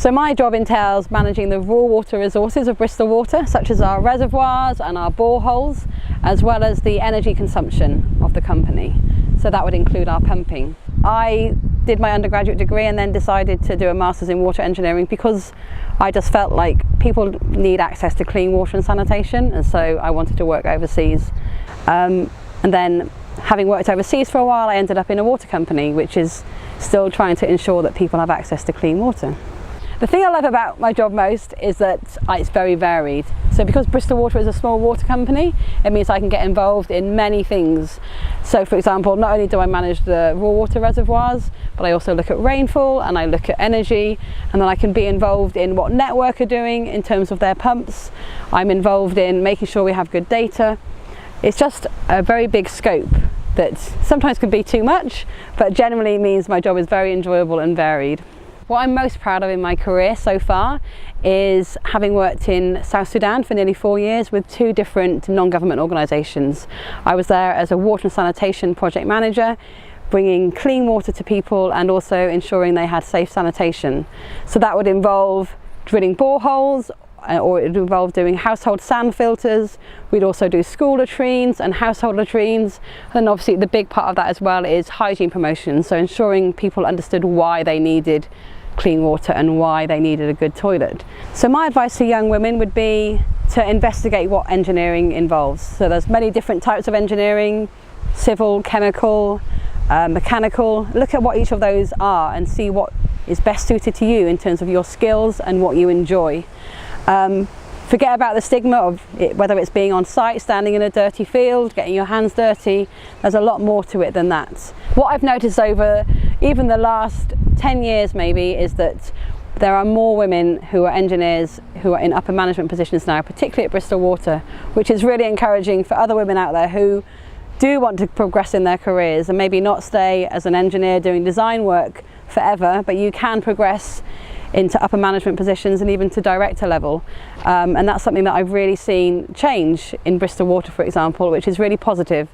So my job entails managing the raw water resources of Bristol Water, such as our reservoirs and our boreholes, as well as the energy consumption of the company. So that would include our pumping. I did my undergraduate degree and then decided to do a master's in water engineering because I just felt like people need access to clean water and sanitation, and so I wanted to work overseas. And then, having worked overseas for a while, I ended up in a water company, which is still trying to ensure that people have access to clean water. The thing I love about my job most is that it's very varied. So because Bristol Water is a small water company, it means I can get involved in many things. So for example, not only do I manage the raw water reservoirs, but I also look at rainfall and I look at energy, and then I can be involved in what Network are doing in terms of their pumps. I'm involved in making sure we have good data. It's just a very big scope that sometimes can be too much, but generally means my job is very enjoyable and varied. What I'm most proud of in my career so far is having worked in South Sudan for nearly 4 years with 2 different non-government organisations. I was there as a water and sanitation project manager, bringing clean water to people and also ensuring they had safe sanitation. So that would involve drilling boreholes, or it would involve doing household sand filters. We'd also do school latrines and household latrines. And obviously the big part of that as well is hygiene promotion, so ensuring people understood why they needed clean water and why they needed a good toilet. So my advice to young women would be to investigate what engineering involves. So there's many different types of engineering: civil, chemical, mechanical. Look at what each of those are and see what is best suited to you in terms of your skills and what you enjoy. Forget about the stigma of it, whether it's being on site, standing in a dirty field, getting your hands dirty. There's a lot more to it than that. What I've noticed over even the last 10 years maybe is that there are more women who are engineers who are in upper management positions now, particularly at Bristol Water, which is really encouraging for other women out there who do want to progress in their careers and maybe not stay as an engineer doing design work forever, but you can progress into upper management positions and even to director level, and that's something that I've really seen change in Bristol Water, for example, which is really positive.